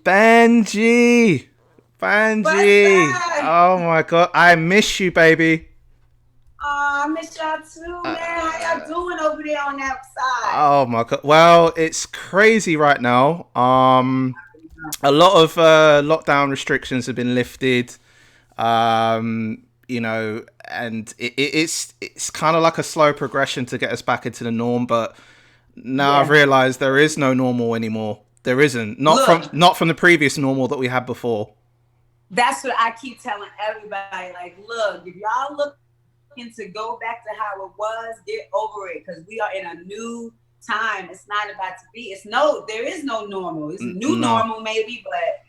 Benji. What's Benji. up? Oh my god. I miss you, baby. I miss y'all too, man. How y'all Uh, doing over there on that side? oh my god. Well, it's crazy right now. A lot of lockdown restrictions have been lifted. And it's kind of like a slow progression to get us back into the norm, but now I've Yeah. realized there is no normal anymore. There isn't. Look, Not from the previous normal that we had before. that's what I keep telling everybody. Like, look, if y'all looking to go back to how it was, get over it because we are in a new time. It's not about to be. There is no normal. It's new No. normal maybe, but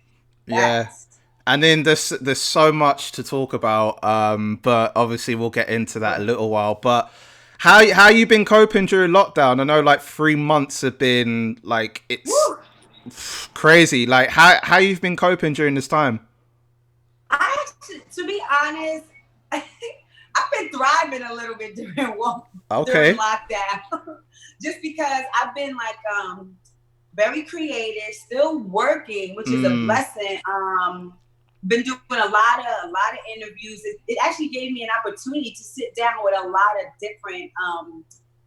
Yeah. that's And then there's so much to talk about, but obviously we'll get into that a little while. But how you been coping during lockdown? I know like 3 months have been like it's woo. crazy. Like how you've been coping during this time? I actually, to be honest, I've been thriving a little bit during Okay. lockdown, just because I've been like very creative, still working, which is a Mm, blessing. Been doing a lot of interviews. It actually gave me an opportunity to sit down with a lot of different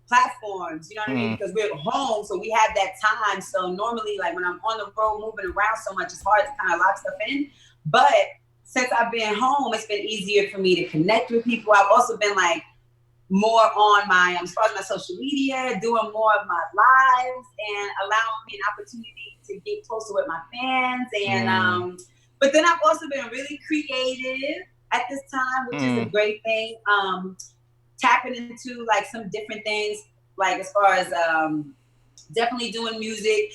platforms. You know what I mean? mm, Because we're at home, so we have that time. So normally, like when I'm on the road moving around so much, it's hard to kind of lock stuff in. But since I've been home, it's been easier for me to connect with people. I've also been like more on my as far as my social media, doing more of my lives and allowing me an opportunity to get closer with my fans. And mm, but then I've also been really creative at this time, which is a mm. great thing. Tapping into like some different things, like as far as definitely doing music.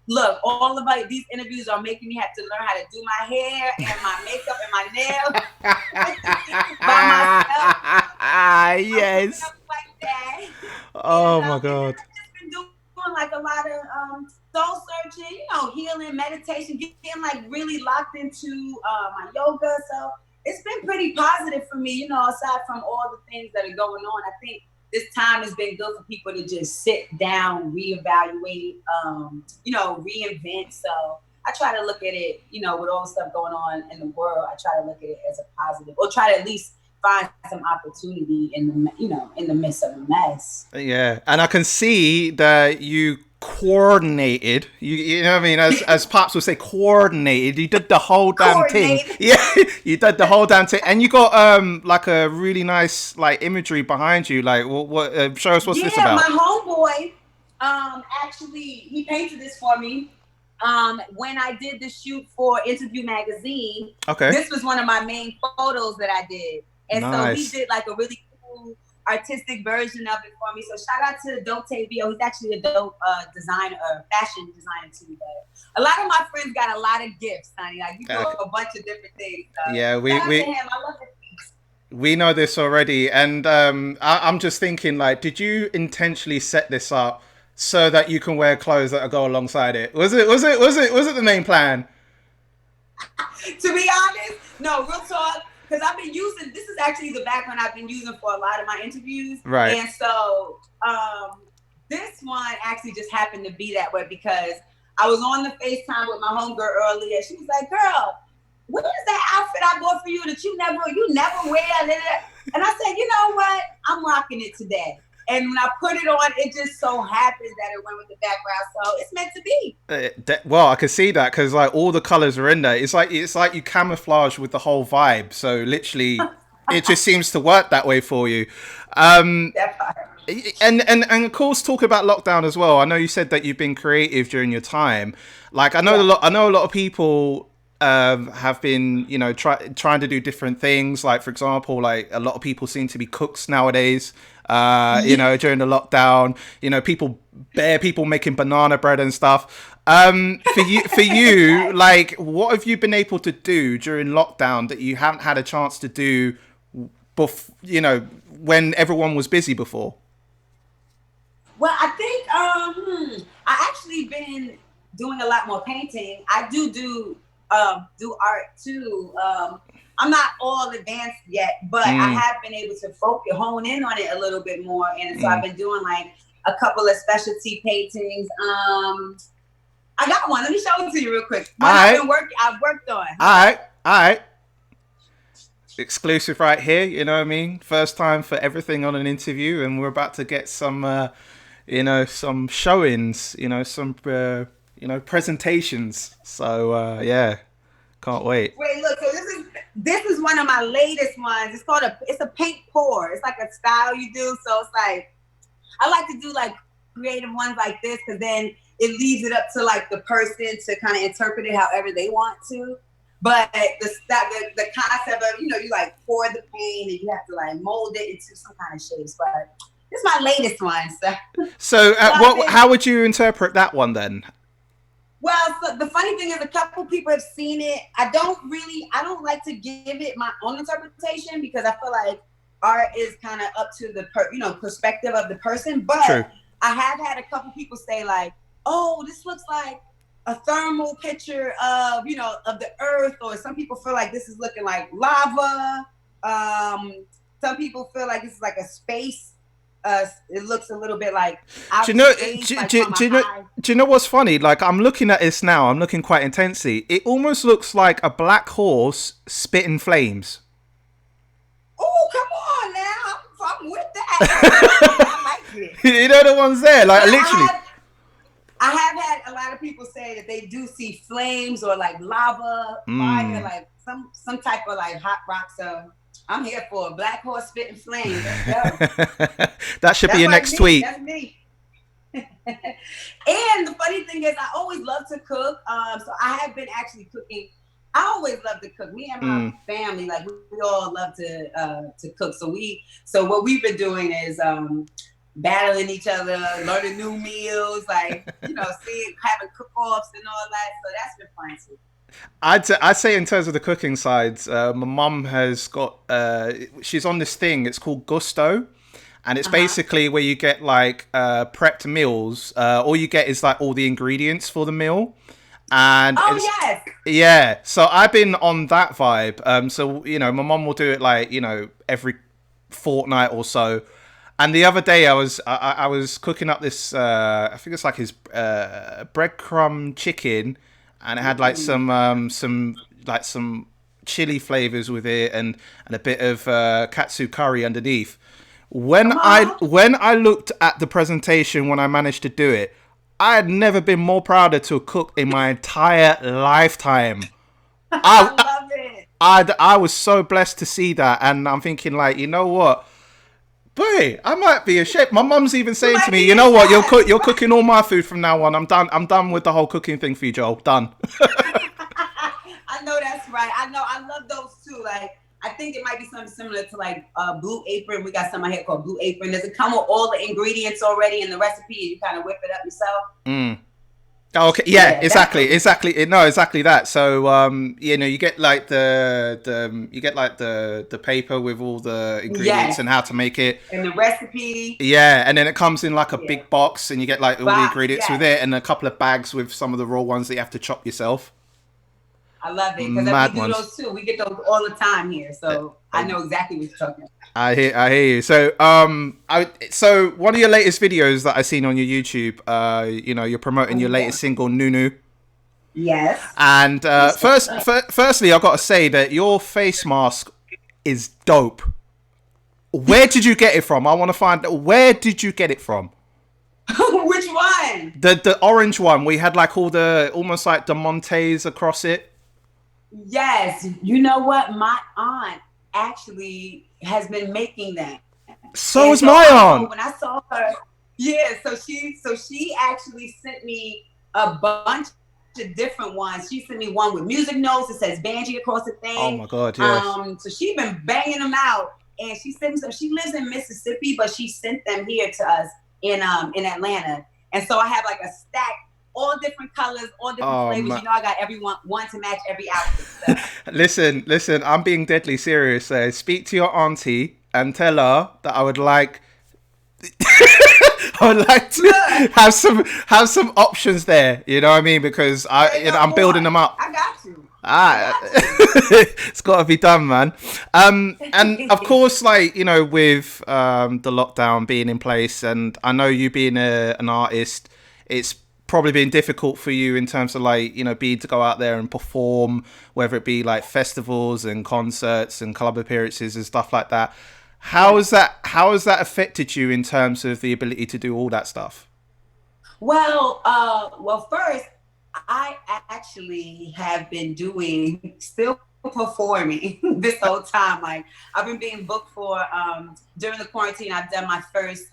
Look, all of these interviews are making me have to learn how to do my hair and my makeup and my nails by myself. I'm coming Yes. up like that. Oh my And then god. I've just been doing like a lot of soul searching, healing, meditation, getting like really locked into my yoga. So it's been pretty positive for me, aside from all the things that are going on. I think this time has been good for people to just sit down, reevaluate, reinvent. So I try to look at it, with all the stuff going on in the world, I try to look at it as a positive, or try to at least find some opportunity in the midst of a mess. Yeah, and I can see that you coordinated. You know what I mean? As Pops would say, coordinated. You did the whole damn thing. Coordinated. Yeah, you did the whole damn thing, and you got like a really nice like imagery behind you. Like, what? Show us what's this Yeah, my about? homeboy, actually, he painted this for me. When I did the shoot for Interview Magazine, Okay, this was one of my main photos that I did. And so he nice. did like a really cool artistic version of it for me. So shout out to Dope Vio. He's actually a dope designer, fashion designer too. But a lot of my friends got a lot of gifts, honey. Like we do Okay. a bunch of different things. So Yeah, shout out to him. I love it. we know this already, and I'm just thinking, like, did you intentionally set this up so that you can wear clothes that go alongside it? Was it the main plan? To be honest, no, real talk. Because I've been using this is actually the background I've been using for a lot of my interviews, Right. and so this one actually just happened to be that way because I was on the FaceTime with my homegirl earlier. She was like, "Girl, what is that outfit I bought for you that you never wear?" And I said, "You know what? I'm rocking it today." And when I put it on, it just so happens that it went with the background, so it's meant to be. Well, I can see that because like all the colors are in there. It's like you camouflage with the whole vibe. So literally, it just seems to work that way for you. Um, That part. and of course, talk about lockdown as well. I know you said that you've been creative during your time. Like Yeah. I know a lot of people have been trying to do different things. Like for example, like a lot of people seem to be cooks nowadays. Yeah. During the lockdown, bare people making banana bread and stuff. For you, like, what have you been able to do during lockdown that you haven't had a chance to do, when everyone was busy before? Well, I think I actually been doing a lot more painting. I do art too. I'm not all advanced yet, but I Mm, have been able to focus, hone in on it a little bit more, and so I've mm, been doing like a couple of specialty paintings. I got one. Let me show it to you real quick. All One right. I've worked on. All right. Exclusive right here, you know what I mean? First time for everything on an interview, and we're about to get some, some showings, some, presentations. So, yeah, can't wait. Wait, look, so this is one of my latest ones. It's a paint pour. It's like a style you do. So it's like, I like to do like creative ones like this because then it leaves it up to like the person to kind of interpret it however they want to. But the concept of, you like pour the paint and you have to like mold it into some kind of shapes. But this is my latest one. So how would you interpret that one then? Well, so the funny thing is a couple people have seen it. I don't like to give it my own interpretation because I feel like art is kind of up to the perspective of the person. But True. I have had a couple people say like, oh, this looks like a thermal picture of the earth, or some people feel like this is looking like lava. Some people feel like this is like a space. It looks a little bit like do you know what's funny? Like, I'm looking at this now, I'm looking quite intensely. It almost looks like a black horse spitting flames. Oh, come on now. I'm with that. I like it. You know the ones there, like literally. I have had a lot of people say that they do see flames or like lava, fire, like some type of like hot rock. So I'm here for a black horse spitting flames. Let's go. That should be your next tweet. That's me. And the funny thing is, I always love to cook. So I have been actually cooking. I always love to cook. Me and my family, like we all love to cook. So what we've been doing is battling each other, learning new meals, like having cook-offs and all that. So that's been fun too. I'd say in terms of the cooking sides, my mum has got she's on this thing. It's called Gusto, and it's basically where you get like prepped meals. All you get is like all the ingredients for the meal. And yeah, so I've been on that vibe. So my mum will do it like every fortnight or so. And the other day I was cooking up this I think it's like his breadcrumb chicken, and it had like some chili flavors with it and a bit of katsu curry underneath. When I looked at the presentation, when I managed to do it, I had never been more prouder to cook in my entire lifetime. I love it. I was so blessed to see that, and I'm thinking like, you know what? Boy, I might be a chef. My mum's even saying to me, you know what, you're cooking all my food from now on. I'm done with the whole cooking thing for you, Joel. Done. I know that's right. I love those too. Like, I think it might be something similar to like Blue Apron. We got something here called Blue Apron. Does it come with all the ingredients already in the recipe and you kind of whip it up yourself? Okay, yeah, exactly. No, exactly that. So, you get like the paper with all the ingredients and how to make it, and the recipe. Yeah, and then it comes in like a big box, and you get like all the ingredients with it, and a couple of bags with some of the raw ones that you have to chop yourself. I love it because we do those too. We get those all the time here, so I know exactly what you're talking about. I hear you. So, so one of your latest videos that I seen on your YouTube, you're promoting your latest single, Nunu. Yes. And firstly, I've got to say that your face mask is dope. Where did you get it from? I want to find out, where did you get it from? Which one? The orange one. We had like all the almost like the Montes across it. Yes. You know what? My aunt actually has been making them. So is my aunt. When I saw her, so she actually sent me a bunch of different ones. She sent me one with music notes. It says Banji across the thing. Oh my God, yes. So she's been banging them out, and she sent them. She lives in Mississippi, but she sent them here to us in Atlanta. And so I have like a stack, all different colors, all different flavors. I got one to match every outfit. So. Listen, I'm being deadly serious. Speak to your auntie and tell her that I would like to have some options there. You know what I mean? Because I'm building them up. I got you. It's got to be done, man. And of course, like, with the lockdown being in place, and I know you being an artist, it's probably been difficult for you in terms of like, you know, being to go out there and perform, whether it be like festivals and concerts and club appearances and stuff like that. Yeah. How has that affected you in terms of the ability to do all that stuff? Well, first, I actually have been doing, still performing this whole time. Like I've been being booked for during the quarantine. I've done my first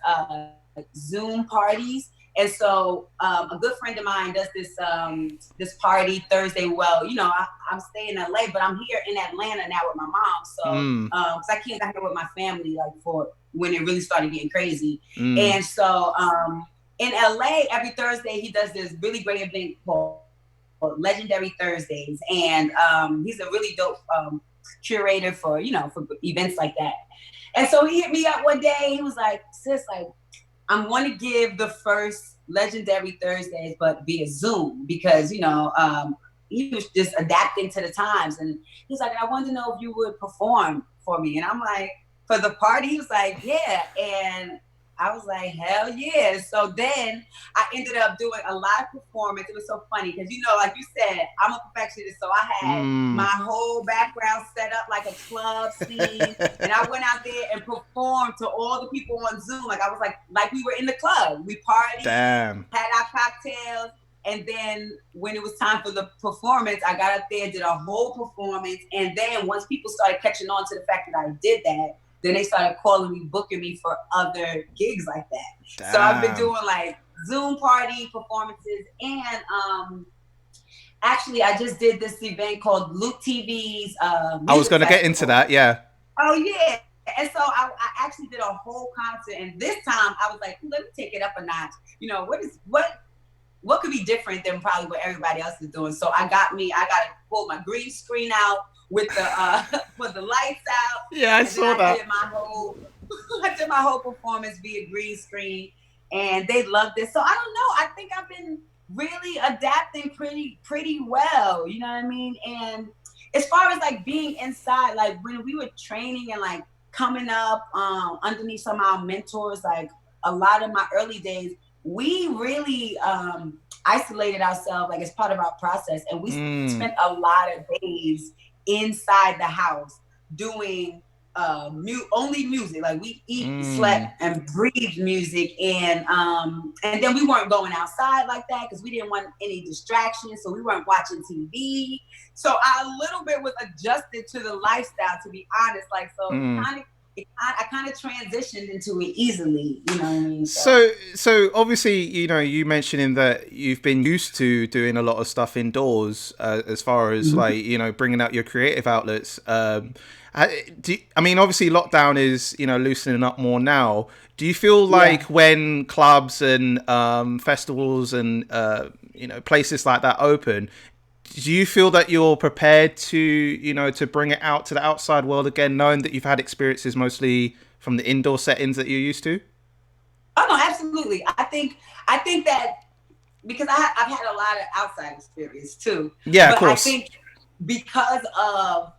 Zoom parties, and so a good friend of mine does this party Thursday. Well, you know, I'm staying in LA, but I'm here in Atlanta now with my mom. So Mm, because I came back here with my family like for when it really started getting crazy, mm, and so in LA every Thursday he does this really great event called Legendary Thursdays, and he's a really dope curator for for events like that. And so he hit me up one day. He was like, "Sis, like I'm want to give the first Legendary Thursdays, but via Zoom because he was just adapting to the times." And he's like, "I wanted to know if you would perform for me." And I'm like, "For the party?" He was like, "Yeah." And I was like, "Hell yeah!" So then I ended up doing a live performance. It was so funny because like you said, I'm a perfectionist, so I had mm. my whole background set up like a club scene, and I went out there and performed to all the people on Zoom. Like I was like we were in the club. We partied, Damn. had our cocktails, and then when it was time for the performance, I got up there, did a whole performance, and then once people started catching on to the fact that I did that, then they started calling me, booking me for other gigs like that. So I've been Damn. doing like Zoom party performances, and actually I just did this event called Luke TV's I was music gonna get into festival. that. Yeah. Oh yeah. And so I actually did a whole concert, and this time I was like, let me take it up a notch. What could be different than probably what everybody else is doing? So I got to pull my green screen out with the put the lights out, Yeah, I and then saw that. I did my whole performance via green screen, and they loved it. So I don't know. I think I've been really adapting pretty well. You know what I mean? And as far as like being inside, like when we were training and like coming up underneath some of our mentors, like a lot of my early days, we really isolated ourselves like as part of our process, and we Mm, spent a lot of days inside the house doing only music. Like we eat, slept, mm. and breathed music, and then we weren't going outside like that because we didn't want any distractions, so we weren't watching TV. So I a little bit was adjusted to the lifestyle, to be honest. Like so, Mm. I kind of transitioned into it easily. You know what I mean? So So obviously, you know, you mentioning that you've been used to doing a lot of stuff indoors, as far as mhm. like, you know, bringing out your creative outlets. I mean, obviously, lockdown is, you know, loosening up more now. Do you feel like Yeah. when clubs and festivals and you know, places like that open, do you feel that you're prepared to, you know, to bring it out to the outside world again, knowing that you've had experiences mostly from the indoor settings that you're used to? Oh no, absolutely. I think that because I've had a lot of outside experience too, Yeah, of but I course. think because of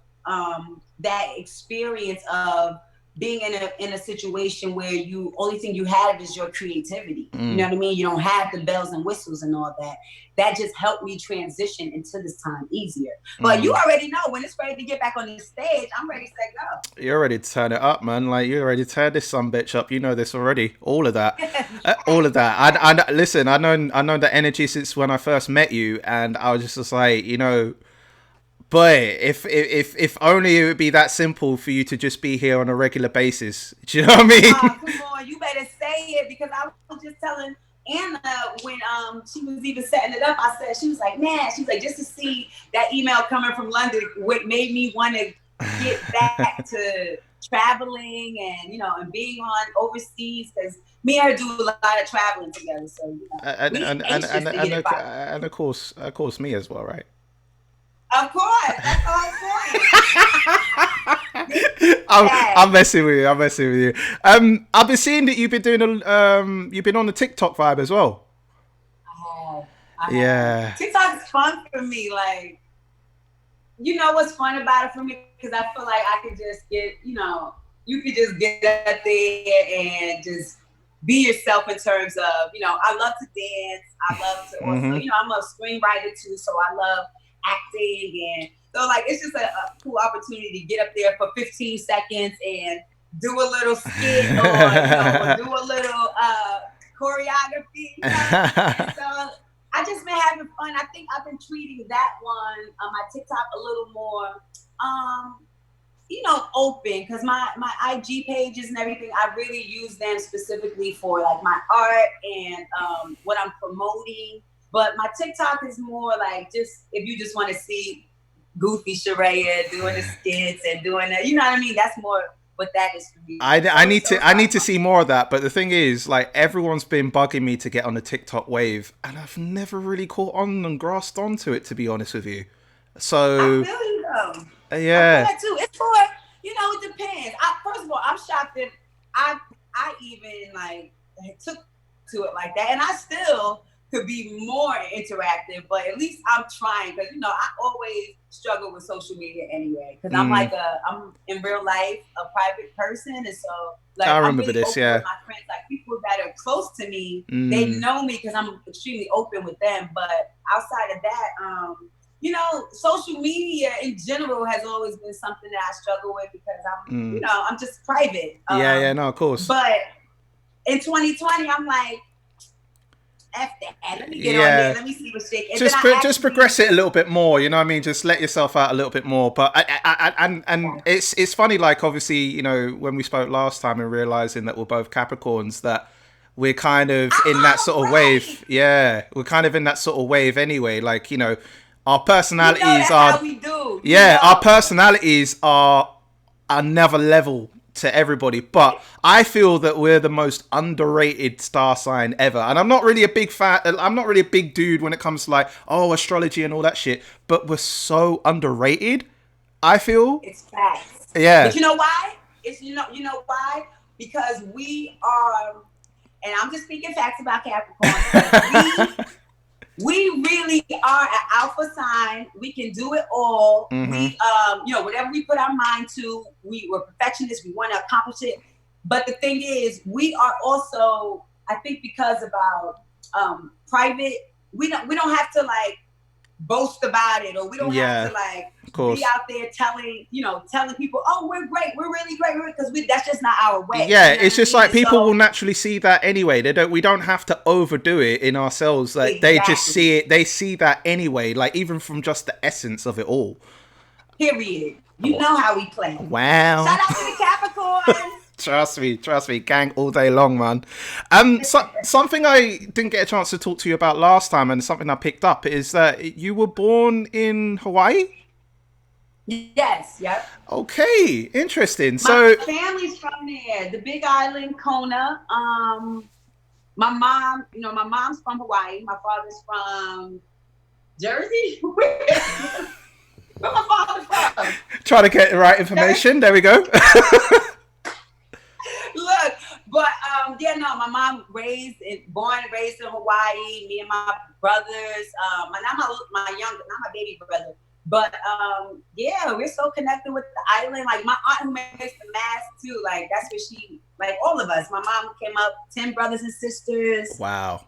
that experience of being in a situation where you only thing you have is your creativity. You know Mm, what I mean? You don't have the bells and whistles and all that. That just helped me transition into this time easier. But you mm. already know when it's ready to get back on the stage, I'm ready to You're ready to turn it up, man. Like you're ready to turn this some bitch up. You know this already. All of that, go. all of Facts, that. facts. Listen. I know the energy since when I first met you, and I was just like, you know, boy, if only it would be that simple for you to just be here on a regular basis. Do you know what I Oh, mean? come on, you better say it because I was just telling Anna when she was even setting it up. I said she was like, man, she was like, just to see that email coming from London, what made me want to get back to traveling and and being on overseas because me and her do a lot of traveling together. So we anxious to get it back. And of course, me as well, right? Of course, that's the whole point. I'm Yes, messing with you. I'm messing with you. I've been seeing that you've been doing you've been on the TikTok vibe as well. I have. I have. Yeah. TikTok is fun for me. Like what's fun about it for me because I feel like I could just get, you could just get up there and just be yourself in terms of, I love to dance. I love to also, Mm-hmm. I'm a screenwriter too, so I love acting. And so like it's just a cool opportunity to get up there for 15 seconds and do a little skit or do a little choreography, And so I just been having fun. I think I've been treating that one on my TikTok a little more um open, because my IG pages and everything, I really use them specifically for like my art and what I'm promoting. But my TikTok is more like just if you just want to see goofy Sharaya doing the skits and doing that, you know what I mean? That's more what that is for me. I need So to it's like see more of that. But the thing is, like, everyone's been bugging me to get on the TikTok wave, and I've never really caught on and grasped onto it, to be honest with you. I So feel you though. I feel yeah. that too. It's for it depends. First of all, I'm shocked that I even like took to it like that, and I still could be more interactive. But at least I'm trying, because I always struggle with social media anyway, because Mm, I'm in real life a private person, and so like I I'm remember really this. open with Yeah. my friends, like people that are close to me. They Mm, know me because I'm extremely open with them. But outside of that, social media in general has always been something that I struggle with, because mm. I'm just private. Yeah. Yeah. No. Of course. But in 2020, I'm like, F that. Let me get on there. Yeah. Let me see what's shaking. And then I Just actually, progress it a little bit more. You know what I mean? Just let yourself out a little bit more. But and yeah. it's funny. Like, obviously, when we spoke last time and realizing that we're both Capricorns, that we're kind of in that Oh, sort of right. wave. Yeah, we're kind of in that sort of wave anyway. Like, our You know personalities that's how are, we do. yeah, our personalities are another level to everybody. But I feel that we're the most underrated star sign ever. And I'm not really a big fan. I'm not really a big dude when it comes to like, oh, astrology and all that shit. But we're so underrated, I feel. It's facts. But Yeah. you know why? It's you know why? Because we are, and I'm just speaking facts about Capricorns, because we really are an alpha sign. We can do it all. Mm-hmm. We, whatever we put our mind to, we're perfectionists. We want to accomplish it. But the thing is, we are also, I think, because of our private, we don't have to like boast about it, or we don't have Yeah. to like Of be course. out there telling people, oh, we're great, we're really great, because that's just not our way. Yeah, You know it's what I just mean? like And people will so, naturally see that anyway. We don't have to overdo it in ourselves. Like, they just see exactly. it. They see that anyway. Like, even from just the essence of it all. Period. You know how we play. Wow. Shout out to the Capricorns. Trust me, gang all day long, man. Something I didn't get a chance to talk to you about last time, and something I picked up is that you were born in Hawaii. Yes, yep. Okay, interesting. My So, family's from there, the Big Island, Kona. My mom, my mom's from Hawaii. My father's from Jersey. Where my father from? try to get the right information. There we go. Look, but yeah, no, my mom born and raised in Hawaii. Me and my brothers, not my baby brother, but yeah, we're so connected with the island. Like my aunt who makes the mask too. Like that's where like all of us. My mom came up 10 brothers and sisters. Wow.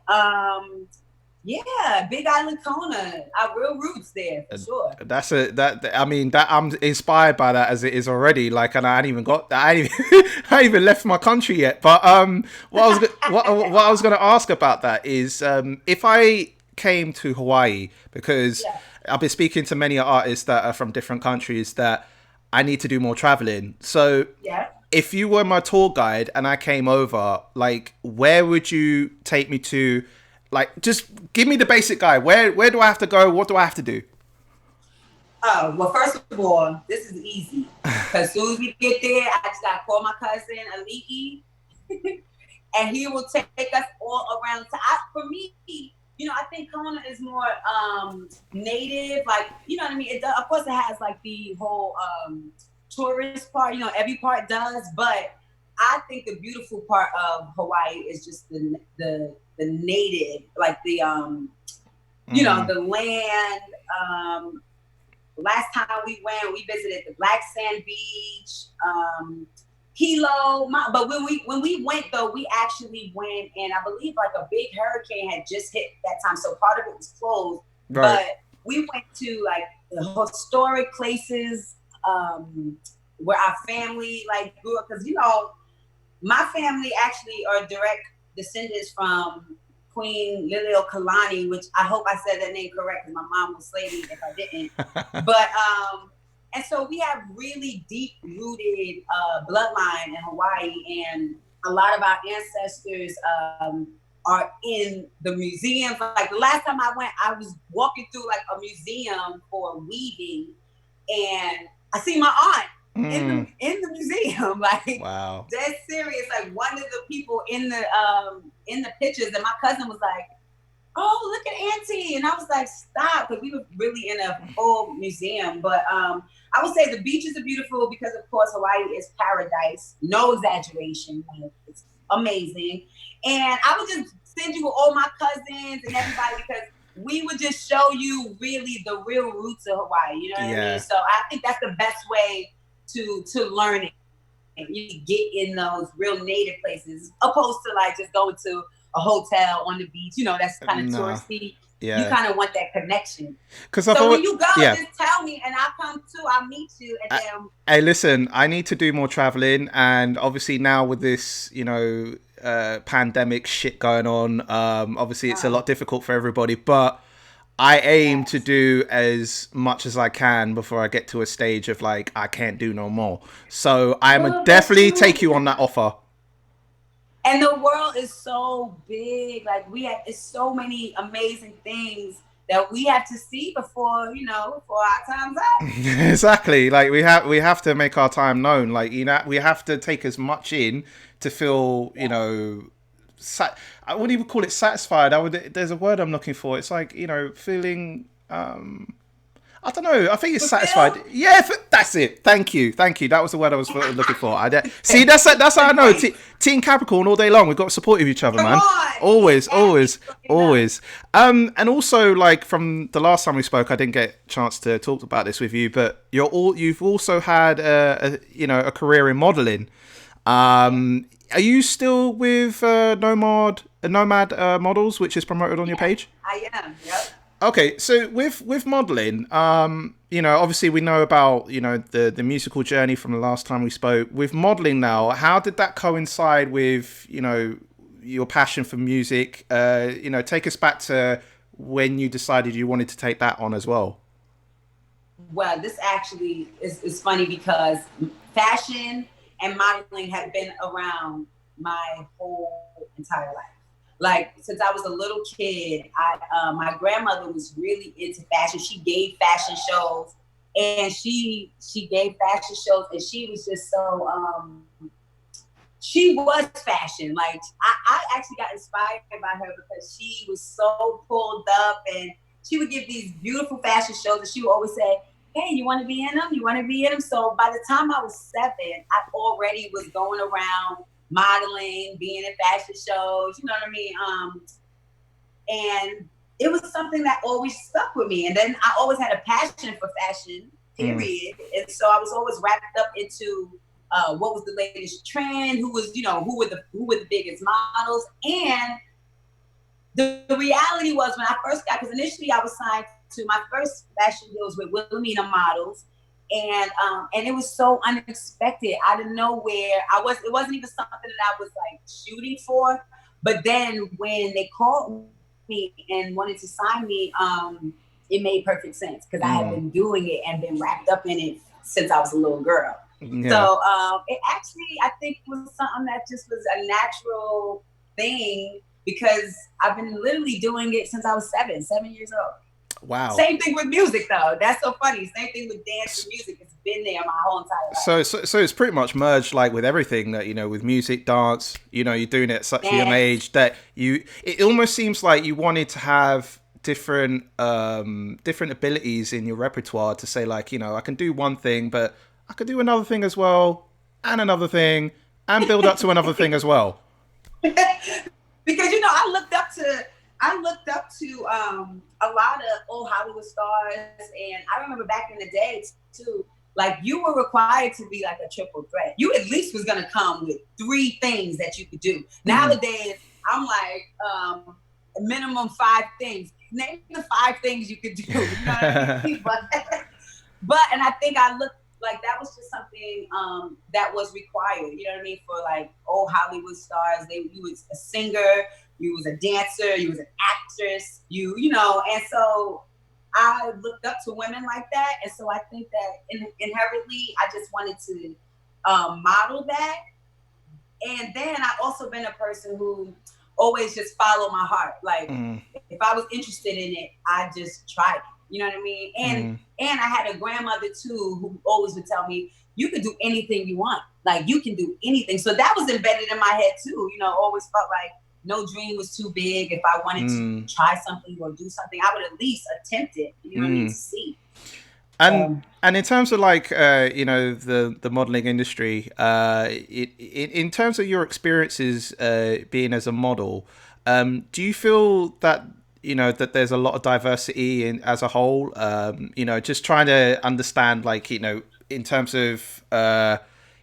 Yeah, Big Island Kona, our real roots there for sure. I mean, that I'm inspired by that as it is already. Like, and I ain't even got I ain't even, I ain't even left my country yet. But what I was gonna ask about that is if I came to Hawaii, because Yeah. I've been speaking to many artists that are from different countries, that I need to do more traveling. So Yeah. if you were my tour guide and I came over, like, where would you take me to? Like, just give me the basic guide. Where do I have to go? What do I have to do? Oh, well, first of all, this is easy. Because as soon as we get there, I just got to call my cousin, Aliki, and he will take us all around. For me, I think Kona is more native. Like, you know what I mean? Of course, it has like the whole tourist part. Every part does. But I think the beautiful part of Hawaii is just the native, like the the land. Last time we went, we visited the Black Sand Beach. Hilo. But when we went though, we actually went, and I believe like a big hurricane had just hit that time, so part of it was closed. Right. But we went to like the historic places where our family like grew up, because my family actually are direct descendants from Queen Lilio Kalani, which I hope I said that name correct because my mom will slay me if I didn't. But and so we have really deep rooted bloodline in Hawaii, and a lot of our ancestors are in the museums. Like the last time I went, I was walking through like a museum for weaving, and I see my aunt in the museum, like Wow. dead serious. Like one of the people in the pictures, and my cousin was like, "Oh, look at Auntie," and I was like, "Stop," because we were really in a full museum. But I would say the beaches are beautiful because, of course, Hawaii is paradise. No exaggeration, like, it's amazing. And I would just send you with all my cousins and everybody because we would just show you really the real roots of Hawaii. You know what I mean? Yeah. So I think that's the best way to learn it. You get in those real native places, opposed to like just going to a hotel on the beach. That's kind of No. touristy. You Yeah. kind of want that connection. Because I've So always, when you go, yeah. just tell me, and I'll come too. I'll meet you, and then Hey, listen, I need to do more traveling, and obviously now with this, pandemic shit going on, obviously it's a lot difficult for everybody, but I aim to yes. do as much as I can before I get to a stage of like I can't do no more. So I'm Well, that's definitely true. take you on that offer. And the world is so big. Like it's so many amazing things that we have to see before our time's up. Exactly. Like we have to make our time known. Like we have to take as much in to feel I wouldn't even call it satisfied. There's a word I'm looking for. It's like feeling. I don't know. I think it's satisfied. Fulfill. Yeah, that's it. Thank you. That was the word I was looking for. See, that's how I Good know. point. Team Capricorn all day long. We've got support of each other, Come man. on. Always, Exactly. always, always. And also, like from the last time we spoke, I didn't get a chance to talk about this with you, but you've also had a career in modeling. Are you still with Nomad Models, which is promoted on your page? I am. Yep. Okay, so with modeling, obviously we know about the musical journey from the last time we spoke. With modeling now, how did that coincide with your passion for music? Take us back to when you decided you wanted to take that on as well. Well, this actually is funny because fashion and modeling have been around my whole entire life. Like since I was a little kid, my grandmother was really into fashion. She gave fashion shows, and she gave fashion shows, and she was just so she was fashion. Like I actually got inspired by her because she was so pulled up, and she would give these beautiful fashion shows, and she would always say, "Hey, you want to be in them? You want to be in them?" So by the time I was 7, I already was going around modeling, being in fashion shows. You know what I mean? And it was something that always stuck with me. And then I always had a passion for fashion, period. And so I was always wrapped up into what was the latest trend, who were the biggest models, and the reality was when I first got, because initially I was signed to my first fashion deals with Wilhelmina Models, and it was so unexpected out of nowhere. It wasn't even something that I was like shooting for, but then when they called me and wanted to sign me, it made perfect sense because I had been doing it and been wrapped up in it since I was a little girl. Yeah. So it actually, I think, was something that just was a natural thing because I've been literally doing it since I was 7 years old. Wow. Same thing with music, though. That's so funny. Same thing with dance and music. It's been there my whole entire life. So it's pretty much merged like with everything that with music, dance. You're doing it at such a young age that it almost seems like you wanted to have different abilities in your repertoire to say like I can do one thing, but I could do another thing as well, and another thing, and build up to another thing as well. Because I looked up to a lot of old Hollywood stars, and I remember back in the day too. like you were required to be like a triple threat. You at least was gonna come with 3 things that you could do. Nowadays, I'm like, minimum 5 things. Name the 5 things you could do. You know what I mean? But and I think I looked like that was just something that was required. You know what I mean? For like old Hollywood stars, you was a singer, you was a dancer, you was an actress, you know, and so I looked up to women like that, and so I think that inherently I just wanted to model that. And then I also been a person who always just follow my heart. Like if I was interested in it, I just tried it. You know what I mean? And I had a grandmother too who always would tell me, you can do anything you want. Like you can do anything. So that was embedded in my head too. You know, always felt like no dream was too big. If I wanted to try something or do something, I would at least attempt it. You know what I mean? To see. And in terms of like you know the modeling industry, in terms of your experiences being as a model, do you feel that you know that there's a lot of diversity in as a whole? You know, just trying to understand like you know in terms of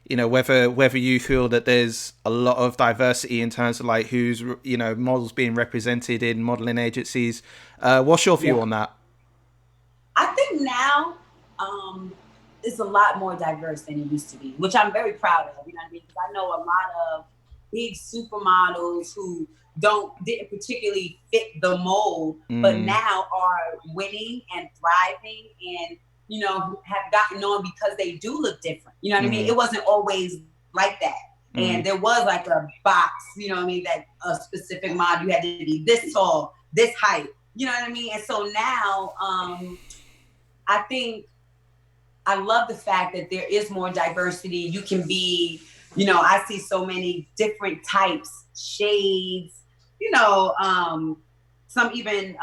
you know whether you feel that there's a lot of diversity in terms of like who's you know models being represented in modeling agencies. What's your view on that? I think now it's a lot more diverse than it used to be, which I'm very proud of. You know what I mean? Because I know a lot of big supermodels who didn't particularly fit the mold, but now are winning and thriving, and you know have gotten on because they do look different. You know what I mean? It wasn't always like that. And there was like a box, you know what I mean, that a specific model, you had to be this tall, this height, you know what I mean? And so now I think I love the fact that there is more diversity. You can be, you know, I see so many different types, shades, you know, some even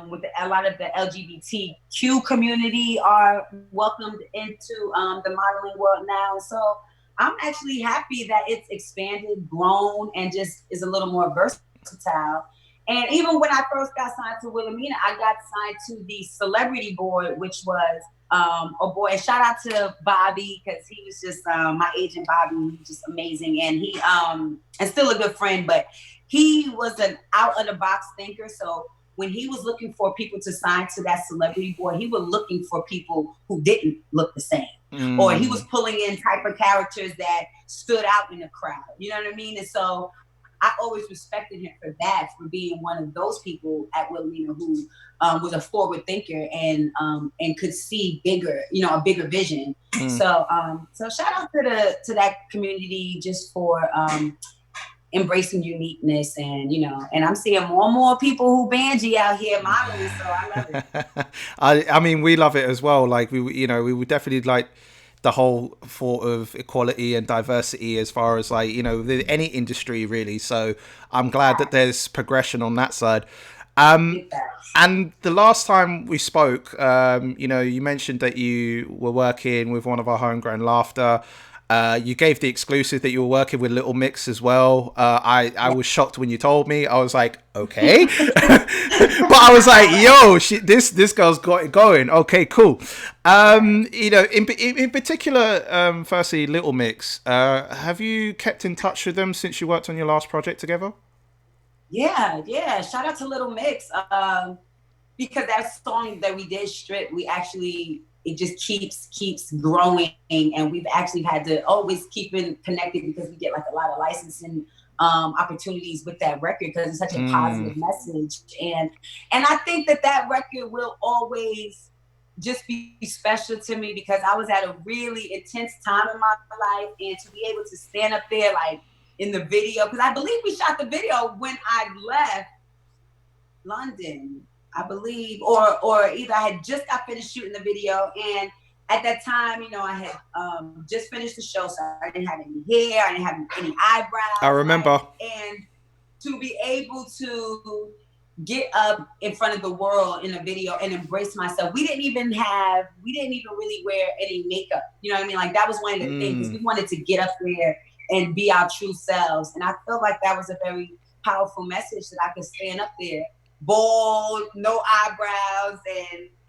with a lot of the LGBTQ community are welcomed into the modeling world now. So I'm actually happy that it's expanded, grown, and just is a little more versatile. And even when I first got signed to Wilhelmina, I got signed to the celebrity board, which was oh boy, shout out to Bobby, because he was just my agent Bobby, he's just amazing. And he and still a good friend, but he was an out of the box thinker. So when he was looking for people to sign to that celebrity board, he was looking for people who didn't look the same. Or he was pulling in type of characters that stood out in the crowd. You know what I mean? And so I always respected him for that, for being one of those people at Wilhelmina who was a forward thinker and could see bigger, you know, a bigger vision. So shout out to that community just for embracing uniqueness, and you know, and I'm seeing more and more people who Banji out here modeling, so I love it. I mean, we love it as well. Like we would definitely like the whole thought of equality and diversity as far as like you know any industry really. So I'm glad that there's progression on that side. And the last time we spoke, you know, you mentioned that you were working with one of our homegrown laughter. You gave the exclusive that you were working with Little Mix as well. I was shocked when you told me. I was like, okay. But I was like, yo, this girl's got it going. Okay, cool. You know, in particular, firstly, Little Mix, have you kept in touch with them since you worked on your last project together? Yeah. Shout out to Little Mix. Because that song that we did, Strip, we actually, it just keeps growing, and we've actually had to always keep it connected because we get like a lot of licensing opportunities with that record because it's such a positive message. And I think that record will always just be special to me because I was at a really intense time in my life, and to be able to stand up there like in the video, because I believe we shot the video when I left London, I believe, or either I had just got finished shooting the video, and at that time, you know, I had just finished the show, so I didn't have any hair, I didn't have any eyebrows. I remember. And to be able to get up in front of the world in a video and embrace myself, we didn't even really wear any makeup. You know what I mean? Like that was one of the things, we wanted to get up there and be our true selves, and I felt like that was a very powerful message that I could stand up there bald, no eyebrows,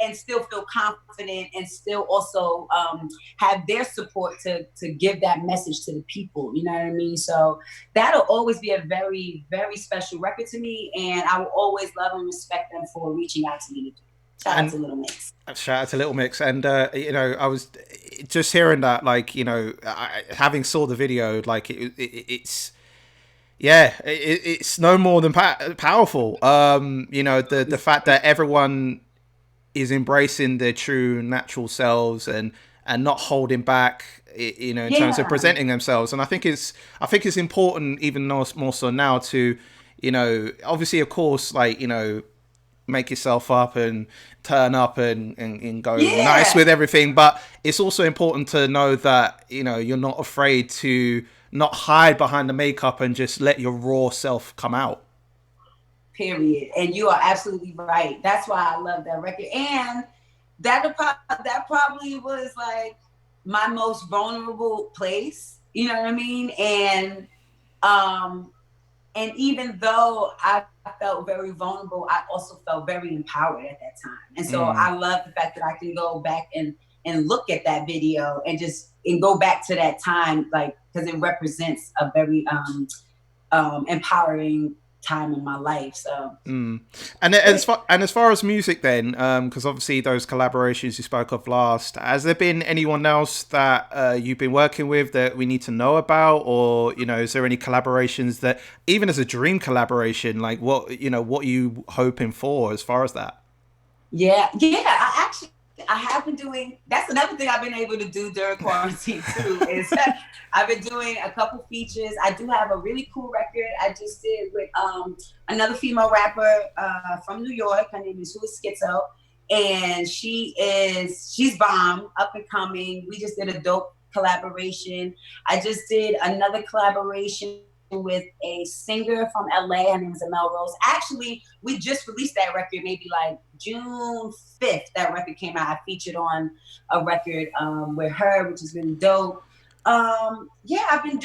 and still feel confident, and still also have their support to give that message to the people. You know what I mean? So that'll always be a very, very special record to me, and I will always love and respect them for reaching out to me to do. Shout out And to Little Mix. shout out to Little Mix. And you know, I was just hearing that, like, you know, having saw the video, like it's yeah, it's no more than powerful. You know, the fact that everyone is embracing their true natural selves and not holding back, you know, in terms of Yeah. presenting themselves. And I think it's important, even more so now, to, you know, obviously, of course, like, you know, make yourself up and turn up and go nice Yeah. with everything, but it's also important to know that, you know, you're not afraid to not hide behind the makeup and just let your raw self come out. Period. And you are absolutely right. That's why I love that record. And that probably was like my most vulnerable place. You know what I mean? Um and even though I felt very vulnerable, I also felt very empowered at that time. And so Mm. I love the fact that I can go back and look at that video and just and go back to that time, like, because it represents a very empowering time in my life. So Mm. And as far as music, then, because obviously those collaborations you spoke of last, has there been anyone else that you've been working with that we need to know about, or, you know, is there any collaborations that, even as a dream collaboration, like, what, you know, what are you hoping for as far as that? yeah, I have been doing. That's another thing I've been able to do during quarantine too. Is I've been doing a couple features. I do have a really cool record I just did with another female rapper from New York. Her name is Who Is Schizo, and she's bomb, up and coming. We just did a dope collaboration. I just did another collaboration with a singer from LA. Her name is Amel Rose. Actually, we just released that record maybe like June 5th. That record came out. I featured on a record with her, which is really dope. Yeah, I've been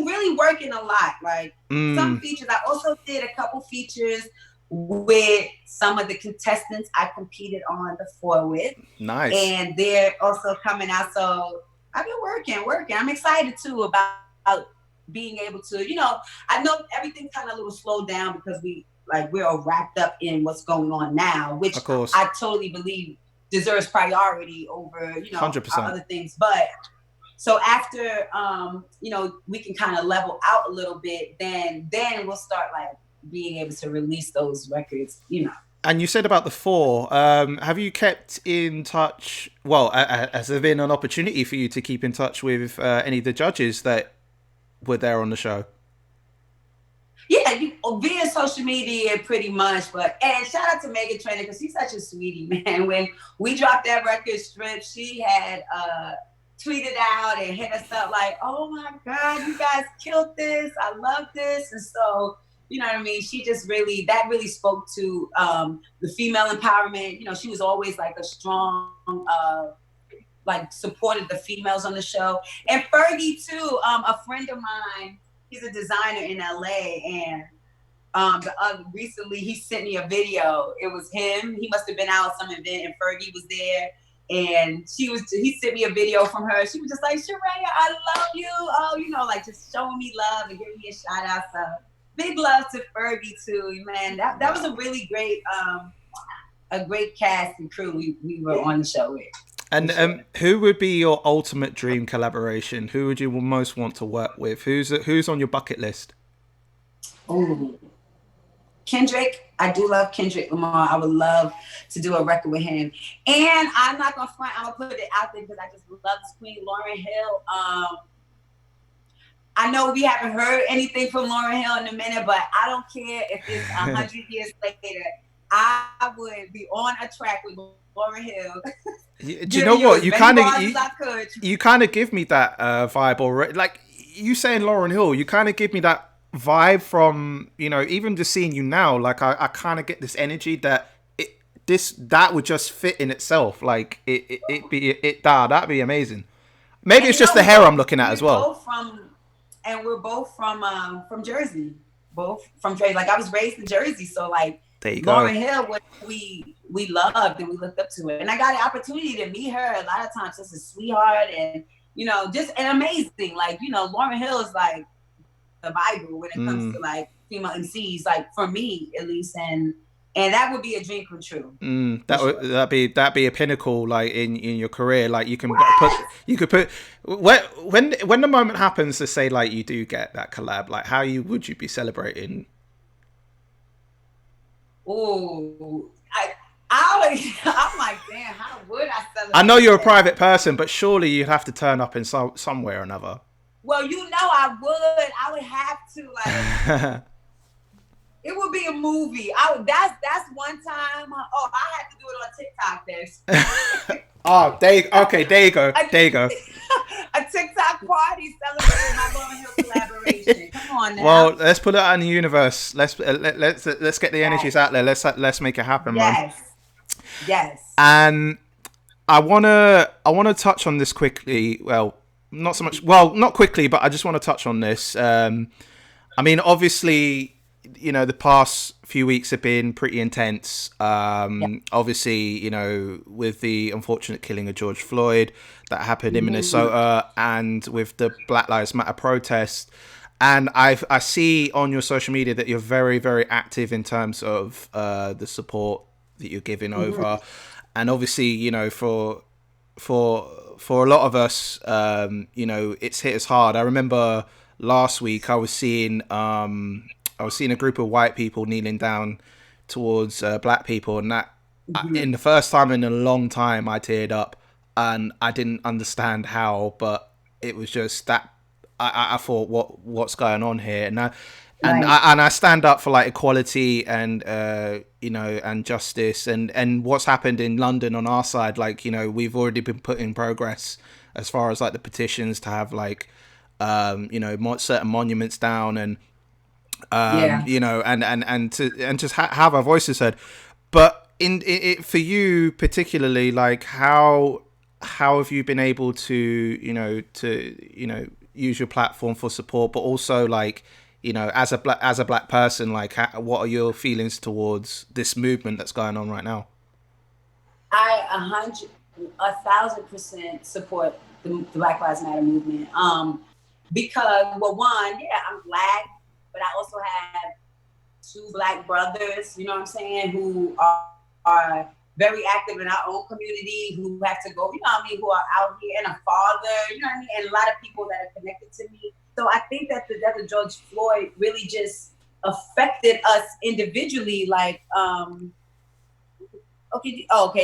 really working a lot. Like some Mm. features. I also did a couple features with some of the contestants I competed on the floor with, Nice. and they're also coming out. So I've been working. I'm excited too about being able to, I know everything's kind of a little slowed down because we're all wrapped up in what's going on now, which Of course. I totally believe deserves priority over, our 100%. other things. But so after we can kind of level out a little bit, then we'll start like being able to release those records. And you said about the four. Have you kept in touch? Well, has there been an opportunity for you to keep in touch with any of the judges that were there on the show? Yeah, via social media pretty much. But and shout out to Megan Trainor because she's such a sweetie, man. When we dropped that record Strip, she had tweeted out and hit us up like, "Oh my God, you guys killed this! I love this!" And so, you know what I mean. She just really spoke to the female empowerment. She was always like a strong. Like supported the females on the show, and Fergie too. A friend of mine, he's a designer in LA, and recently he sent me a video. It was him. He must have been out at some event, and Fergie was there. And he sent me a video from her. She was just like, Sharaya, I love you. Oh, like just showing me love and giving me a shout out. So big love to Fergie too, man. That was a really great cast and crew we were on the show with. And Sure. who would be your ultimate dream collaboration? Who would you most want to work with? Who's on your bucket list? Ooh. Kendrick, I do love Kendrick Lamar. I would love to do a record with him. And I'm not gonna front. I'm gonna put it out there because I just love this queen, Lauryn Hill. I know we haven't heard anything from Lauryn Hill in a minute, but I don't care if it's 100 years later. I would be on a track with Lauryn Hill. Do you know what Could. you kind of give me that vibe already? Like, you saying Lauryn Hill, you kind of give me that vibe from, even just seeing you now. Like, I kind of get this energy that that would just fit in itself. Like that'd be amazing. Maybe it's just the hair I'm looking at as well. We're both from Jersey. both from Jersey. Like I was raised in Jersey, so like There you go. Lauryn Hill was we loved and we looked up to it. And I got the opportunity to meet her a lot of times. Just a sweetheart and just an amazing. Like Lauryn Hill is like the Bible when it comes to like female MCs. Like for me at least, and that would be a dream come true. That'd be a pinnacle like in your career. Like you can put when the moment happens to say like you do get that collab, like how would you be celebrating? Oh, I'm like, damn, how would I celebrate? I know you're a private person, but surely you'd have to turn up in somewhere or another. Well, I would have to like. It would be a movie. That's one time. Oh, I had to do it on TikTok. Oh, there you go. There you go. A TikTok party celebrating my Lauryn Hill collaboration. Come on now. Well, let's put it out in the universe. Let's get the energies out there. Let's make it happen, man. Yes. And I wanna touch on this quickly. Well, not so much. Well, not quickly, but I just want to touch on this. I mean, obviously, the past few weeks have been pretty intense. Obviously, with the unfortunate killing of George Floyd that happened in Minnesota, and with the Black Lives Matter protest. And I see on your social media that you're very, very active in terms of the support that you're giving over. And obviously, for a lot of us, it's hit us hard. I remember last week I was seeing a group of white people kneeling down towards black people, and that in the first time in a long time I teared up, and I didn't understand how, but it was just that I thought what's going on here, and I stand up for like equality and and justice and what's happened in London on our side. Like we've already been put in progress as far as like the petitions to have like certain monuments down and and just have our voices heard. But in it for you particularly, like how have you been able to use your platform for support, but also like as a black person, like what are your feelings towards this movement that's going on right now? I 1,000% support the Black Lives Matter movement. Because well, one, I'm Black, but I also have two Black brothers, you know what I'm saying, who are very active in our own community, who have to go, who are out here, and a father, and a lot of people that are connected to me. So I think that the death of George Floyd really just affected us individually, like,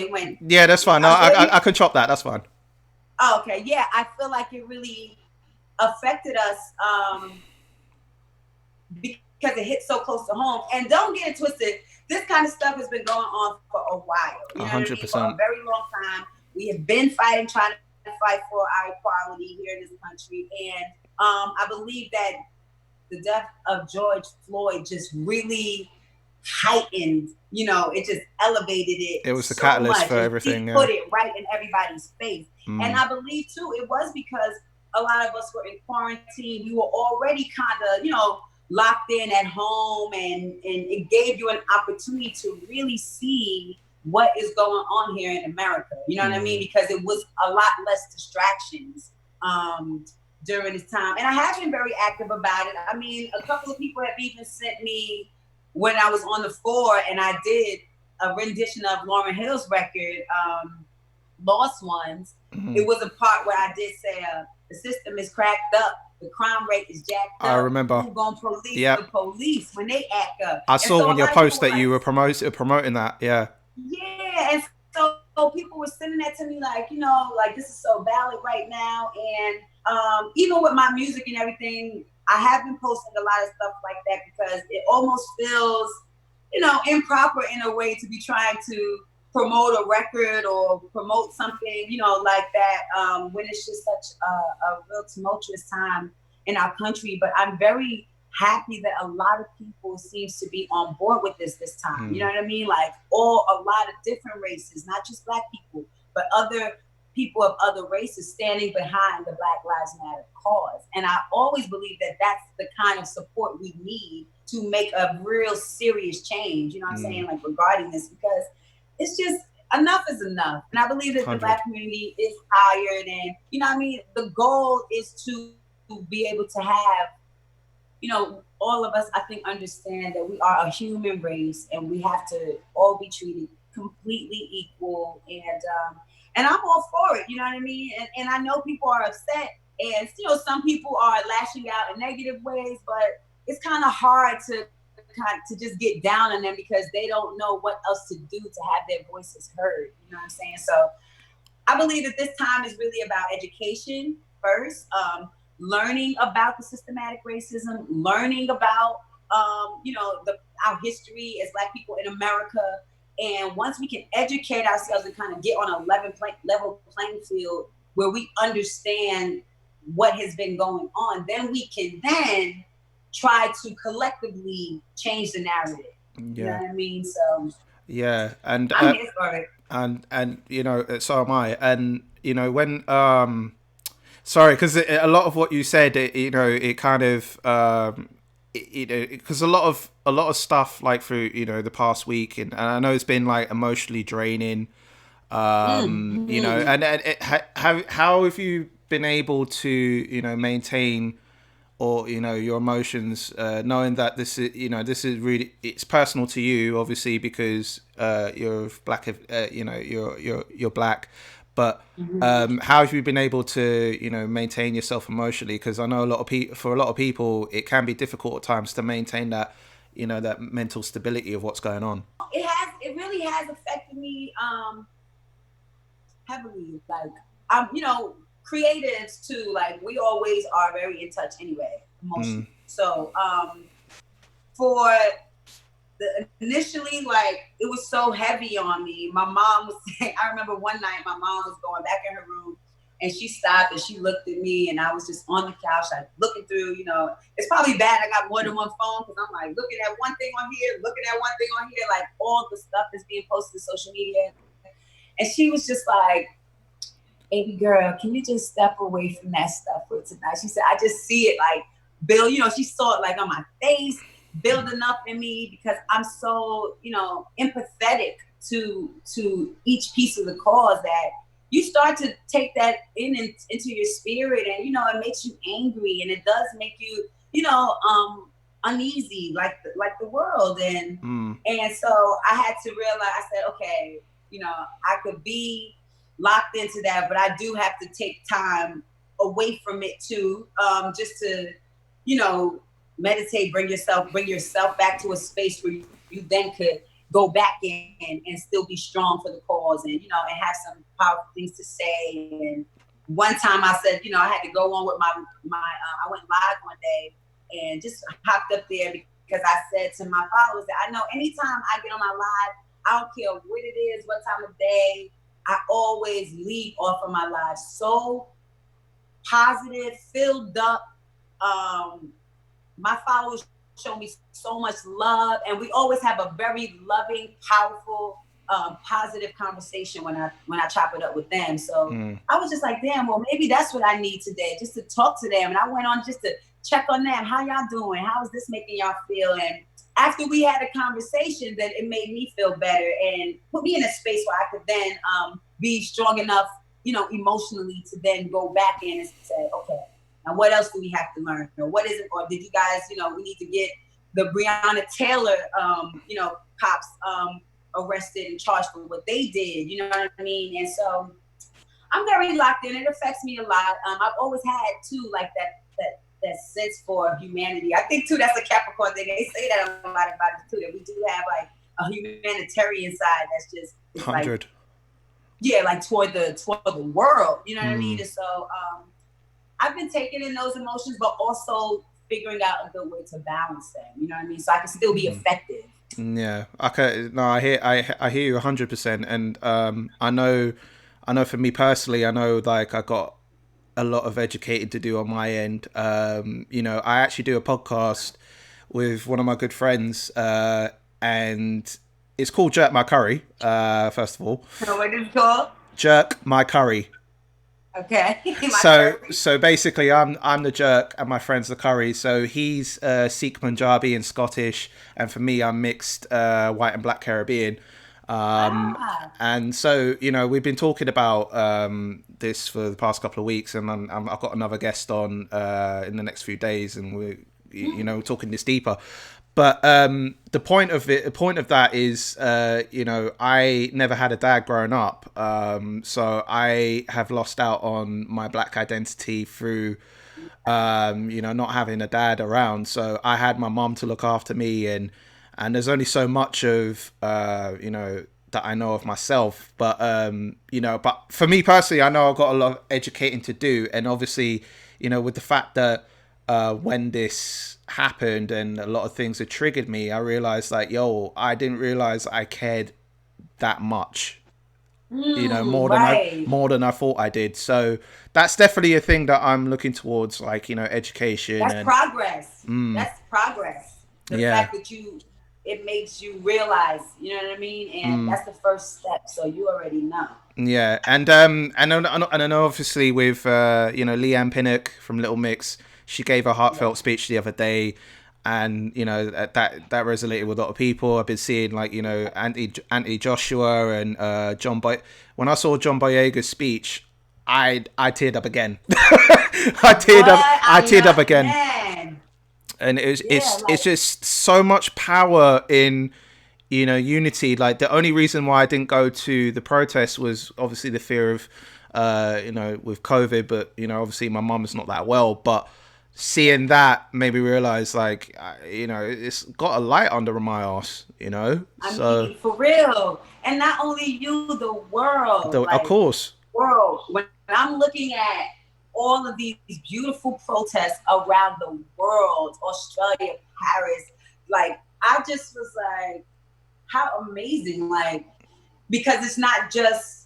when? Yeah, that's fine. No, I can chop that. That's fine. Oh, okay. Yeah, I feel like it really affected us because it hit so close to home. And don't get it twisted. This kind of stuff has been going on for a while. 100%. For a very long time. We have been trying to fight for our equality here in this country. And I believe that the death of George Floyd just really heightened, it just elevated it. It was the catalyst for everything. He put it right in everybody's face. And I believe too, it was because a lot of us were in quarantine. We were already kind of, locked in at home, and it gave you an opportunity to really see what is going on here in America. You know what I mean? Because it was a lot less distractions during this time. And I have been very active about it. I mean, a couple of people have even sent me, when I was on the floor and I did a rendition of Lauryn Hill's record, Lost Ones. It was a part where I did say, the system is cracked up. The crime rate is jacked up. I remember. Who's gonna police the police when they act up? I saw on your post that you were promoting that. Yeah. Yeah, and so people were sending that to me like, like this is so valid right now. And even with my music and everything, I have been posting a lot of stuff like that because it almost feels, improper in a way to be trying to promote a record or promote something, like that, when it's just such a real tumultuous time in our country. But I'm very happy that a lot of people seems to be on board with this time. You know what I mean? Like a lot of different races, not just Black people, but other people of other races standing behind the Black Lives Matter cause. And I always believe that that's the kind of support we need to make a real serious change, you know what I'm saying, like regarding this, because it's just enough is enough. And I believe that the Black 100. community is tired, and you know what I mean, the goal is to be able to have, you know, all of us, I think, understand that we are a human race and we have to all be treated completely equal. And I'm all for it, you know what I mean? And I know people are upset, and you know, some people are lashing out in negative ways, but it's kind of hard to just get down on them because they don't know what else to do to have their voices heard. You know what I'm saying? So I believe that this time is really about education first, learning about the systematic racism, learning about you know, our history as Black people in America. And once we can educate ourselves and kind of get on a level playing field where we understand what has been going on, then we can then try to collectively change the narrative. You know Yeah. what I mean? So Yeah. And I'm here for it. and you know, so am I. And you know, when sorry, because a lot of what you said, you know, it kind of you know, because a lot of stuff like through, you know, the past week, and I know it's been like emotionally draining. You know, Mm-hmm. and how have you been able to, you know, maintain, or you know, your emotions, knowing that this is, you know, this is really, it's personal to you, obviously, because you're black, you know, you're black, but Mm-hmm. how have you been able to, you know, maintain yourself emotionally? Because I know a lot of people, for a lot of people, it can be difficult at times to maintain that, you know, that mental stability of what's going on. It really has affected me heavily. Like, I'm, you know, creatives too, like we always are very in touch anyway, Mm, emotionally. So for the initially, like, it was so heavy on me. My mom was saying, I remember one night my mom was going back in her room and she stopped and she looked at me, and I was just on the couch, like looking through, you know, it's probably bad I got more than one phone because I'm like looking at one thing on here, looking at one thing on here, like all the stuff that's being posted to social media. And she was just like, baby girl, can you just step away from that stuff for tonight? She said, I just see it like build, you know, she saw it like on my face, building up in me because I'm so, you know, empathetic to each piece of the cause that you start to take that into your spirit, and you know, it makes you angry, and it does make you, you know, uneasy like the world. mm, And so I had to realize, I said, okay, you know, I could be locked into that, but I do have to take time away from it too, just to, you know, meditate, bring yourself back to a space where you then could go back in and still be strong for the cause, and you know, and have some powerful things to say. And one time I said, you know, I had to go on with my I went live one day and just hopped up there because I said to my followers that I know anytime I get on my live, I don't care what it is, what time of day, I always leave off of my live so positive, filled up. Um, my followers show me so much love, and we always have a very loving, powerful, positive conversation when I chop it up with them. So mm, I was just like, damn, well, maybe that's what I need today, just to talk to them. And I went on just to check on them. How y'all doing? How is this making y'all feel? And after we had a conversation, that it made me feel better and put me in a space where I could then be strong enough, you know, emotionally to then go back in and say, okay, now what else do we have to learn? Or what is it? Or did you guys, you know, we need to get the Breonna Taylor, you know, cops arrested and charged for what they did. You know what I mean? And so I'm very locked in. It affects me a lot. I've always had too, like that sense for humanity. I think too that's a Capricorn thing. They say that a lot about us too. That we do have like a humanitarian side that's just it's like 100. yeah, like toward the world. You know what I mean? Mm, And so I've been taking in those emotions, but also figuring out a good way to balance them. You know what I mean? So I can still be effective. yeah. Okay. No, I hear you 100%, and I know for me personally, I know like I got a lot of educating to do on my end. You know, I actually do a podcast with one of my good friends, and it's called Jerk My Curry. First of all, So what is it called? Jerk My Curry. Okay. My So curry. so basically, I'm the jerk, and my friend's the curry. So he's Sikh Punjabi and Scottish, and for me, I'm mixed white and black Caribbean. Ah. And so we've been talking about this for the past couple of weeks, and I've got another guest on in the next few days, and we're talking this deeper. But the point of that is, I never had a dad growing up, so I have lost out on my black identity through, not having a dad around. So I had my mom to look after me, and there's only so much of, that I know of myself. But for me personally, I know I've got a lot of educating to do, and obviously, with the fact that when this happened and a lot of things had triggered me, I realized like, yo, I didn't realize I cared that much, Right. more than I thought I did. So that's definitely a thing that I'm looking towards, like, education That's and progress. That's progress. The yeah. fact that it makes you realize, you know what I mean? And that's the first step. So you already know. Yeah, and I know obviously with Leanne Pinnock from Little Mix, she gave a Yeah. heartfelt speech the other day, and that resonated with a lot of people. I've been seeing like Anthony Joshua and John Boy. When I saw John Boyega's speech, I teared up again. What? I I teared up know, again, man. and Yeah, it's like, just so much power in unity. Like the only reason why I didn't go to the protest was obviously the fear of with COVID, but obviously my mum's not that well. But seeing that made me realize like it's got a light under my ass, I so mean, for real. And not only you, the world. of Like, course. world. When I'm looking at all of these beautiful protests around the world, Australia, Paris, like, I just was like, how amazing. Like, because it's not just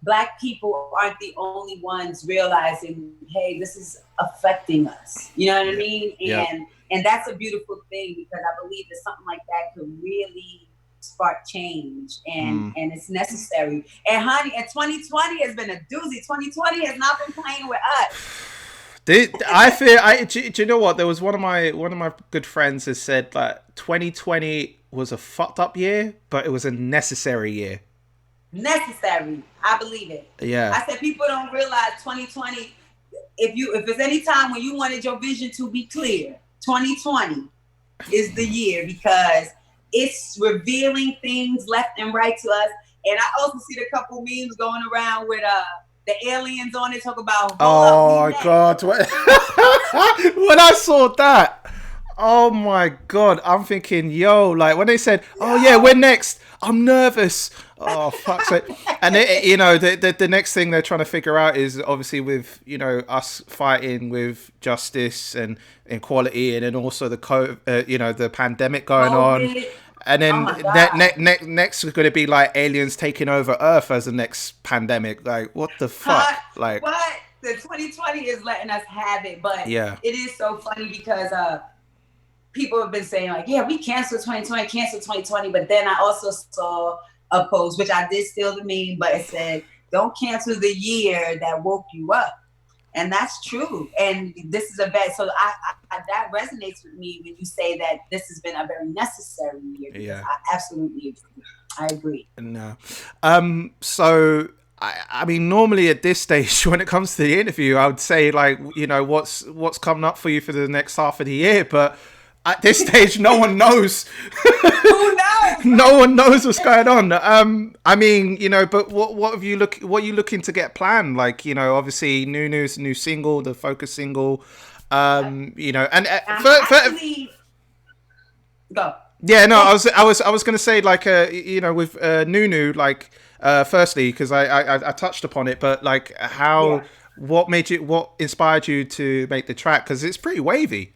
Black people aren't the only ones realizing, hey, this is affecting us. You know what I Yeah, mean? yeah. And that's a beautiful thing, because I believe that something like that could really spark change, and it's necessary. And honey, and 2020 has been a doozy. 2020 has not been playing with I fear. Do you know what? There was one of my good friends has said that 2020 was a fucked up year, but it was a necessary year. necessary. I believe it. Yeah, I said people don't realize 2020. If there's any time when you wanted your vision to be clear, 2020 is the year, because it's revealing things left and right to us. And I also see a couple memes going around with the aliens on it, talk about, hold up, we oh next. god. When I saw that, oh my god, I'm thinking, yo, like when they said, oh yeah, we're Yo. next, I'm nervous. Oh fuck's sake. And the next thing they're trying to figure out is obviously with us fighting with justice and equality, and then also the pandemic going on. COVID. And Oh then my God. next is going to be like aliens taking over Earth as the next pandemic. Like, what the Huh? fuck? Like, What? The 2020 is letting us have it, but yeah, it is so funny because people have been saying like, yeah, we canceled 2020, canceled 2020. But then I also saw a post, which I did steal the meme, but it said, don't cancel the year that woke you up. And that's true. And this is a bad, so that resonates with me when you say that this has been a very necessary year, because yeah. I absolutely agree. I agree. No. So I mean, normally at this stage, when it comes to the interview, I would say like, what's coming up for you for the next half of the year, but at this stage, no one knows. Who knows? No one knows what's going on. I mean, but what are you looking to get planned? Like, obviously, Nunu's new single, the focus single. And I'm actually, go. yeah, no, I was gonna say like with Nunu, like firstly because I touched upon it, but like Yeah. what inspired you to make the track, because it's pretty wavy.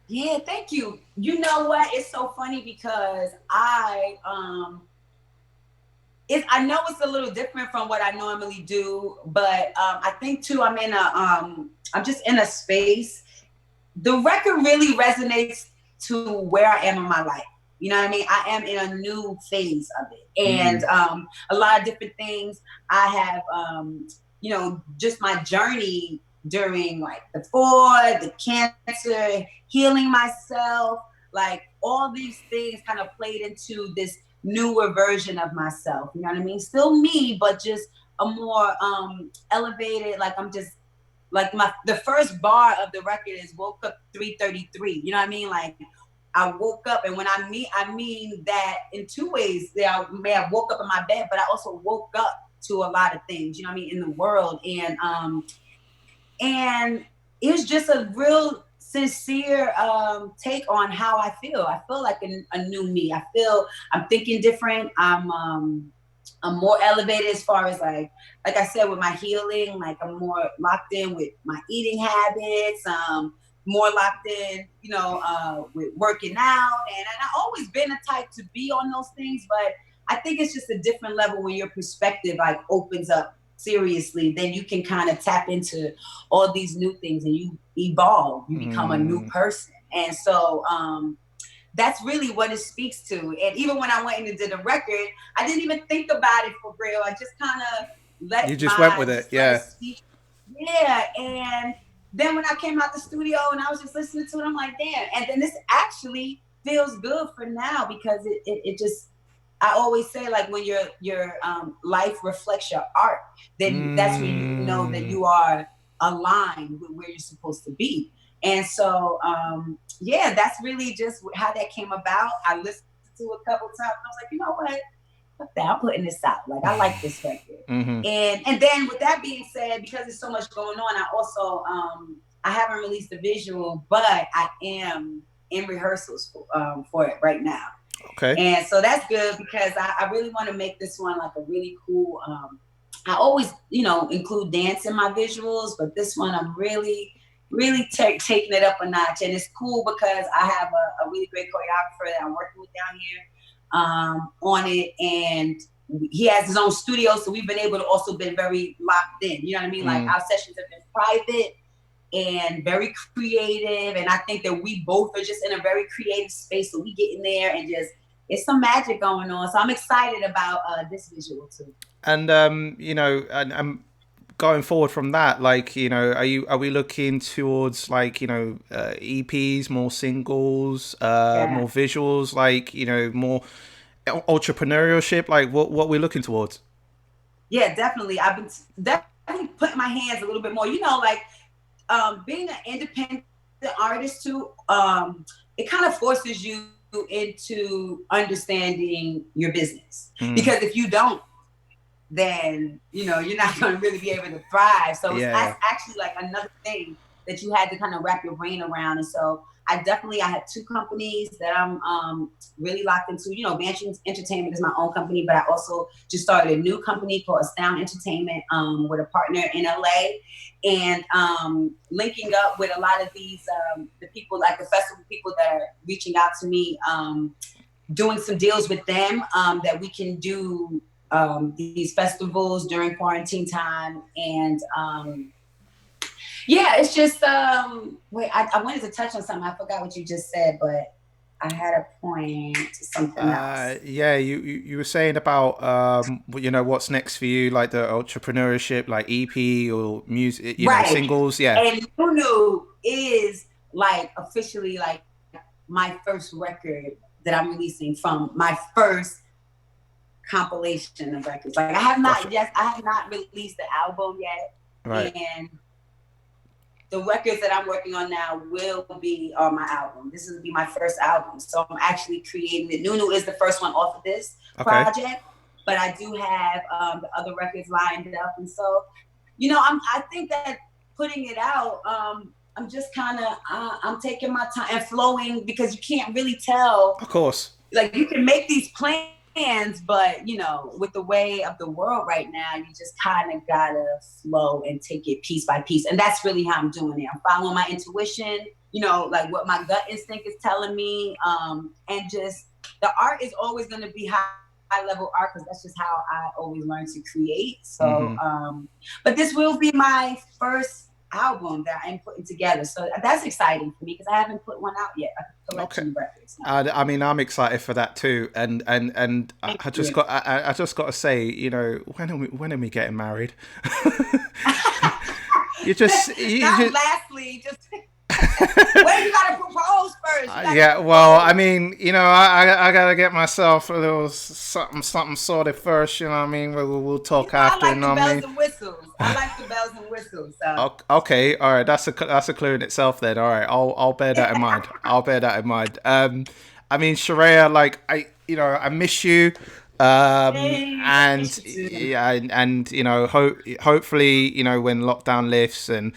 Yeah, thank you. You know what? It's so funny because I know it's a little different from what I normally do, but I think too I'm just in a space. The record really resonates to where I am in my life. You know what I mean? I am in a new phase of it. And a lot of different things I have, just my journey during like the Ford, the cancer, healing myself, like all these things kind of played into this newer version of myself. You know what I mean? Still me, but just a more elevated, like I'm just like the first bar of the record is woke up 3:33. You know what I mean? Like I woke up, and when I mean that in two ways. I may have woke up in my bed, but I also woke up to a lot of things, you know what I mean, in the world. And it was just a real sincere take on how I feel. I feel like a new me. I feel I'm thinking different. I'm more elevated as far as like I said, with my healing. Like I'm more locked in with my eating habits. More locked in, with working out. And I've always been the type to be on those things, but I think it's just a different level when your perspective like opens up seriously. Then you can kind of tap into all these new things and you evolve. You become a new person. And so that's really what it speaks to. And even when I went and did the record, I didn't even think about it for real. I just kind of You just went with it, yeah. Yeah, and then when I came out the studio and I was just listening to it, I'm like, damn. And then this actually feels good for now, because it just, I always say, like, when your life reflects your art, then that's when you know that you are aligned with where you're supposed to be. And so, yeah, that's really just how that came about. I listened to it a couple times. And I was like, you know what? Fuck that, I'm putting this out. Like, I like this record. And then with that being said, because there's so much going on, I also I haven't released a visual, but I am in rehearsals for it right now. Okay. And so that's good, because I really want to make this one like a really cool. I always, include dance in my visuals, but this one I'm really taking it up a notch. And it's cool because I have a really great choreographer that I'm working with down here on it, and he has his own studio, so we've been able to also been very locked in. You know what I mean? Like our sessions have been private and very creative, and I think that we both are just in a very creative space. So we get in there and just, it's some magic going on. So I'm excited about this visual too. And and going forward from that, like, are we looking towards like, EPs, more singles, more visuals, like, more entrepreneurship, like what we're looking towards? Yeah, definitely. I've been definitely putting my hands a little bit more, like being an independent artist too. It kind of forces you into understanding your business, because if you don't, then you're not going to really be able to thrive. So that's actually like another thing that you had to kind of wrap your brain around. And so I have two companies that I'm really locked into. Mansion Entertainment is my own company, but I also just started a new company called Astound Entertainment with a partner in LA, and linking up with a lot of these the people, like the festival people that are reaching out to me, doing some deals with them that we can do these festivals during quarantine time. And yeah, it's just wait, I wanted to touch on something. I forgot what you just said, but I had a point to something else. Yeah, you were saying about what's next for you, like the entrepreneurship, like EP or music, singles. Yeah. And Nunu is like officially like my first record that I'm releasing from my first compilation of records. Like I have not released the album yet. Right. And the records that I'm working on now will be on my album. This will be my first album. So I'm actually creating it. Nunu is the first one off of this project, but I do have the other records lined up. And so, I think that putting it out, I'm just kind of, I'm taking my time and flowing, because you can't really tell. Of course. Like you can make these plans, but with the way of the world right now, you just kind of gotta flow and take it piece by piece. And that's really how I'm doing it. I'm following my intuition, like what my gut instinct is telling me. And just the art is always going to be high level art, because that's just how I always learn to create. So but this will be my first album that I'm putting together. So that's exciting for me because I haven't put one out yet. A Okay. collection of records. I mean, I'm excited for that too, and Thank I just you. got I just got to say, you know, when are we getting married? You Not just lastly, just where you gotta propose first. You gotta yeah. Well, I propose. mean, you know, I gotta get myself a little something sorted first. You know what I mean? We'll You talk know, I after. You like know the what I bells mean? and whistles. I like the bells and whistles. So Okay, all right. That's a clue in itself. Then, all right. I'll bear that in mind. I'll bear that in mind. I mean, Sharaya, like I miss you. thanks. I And miss you too. yeah, and you know, hopefully, you know, when lockdown lifts and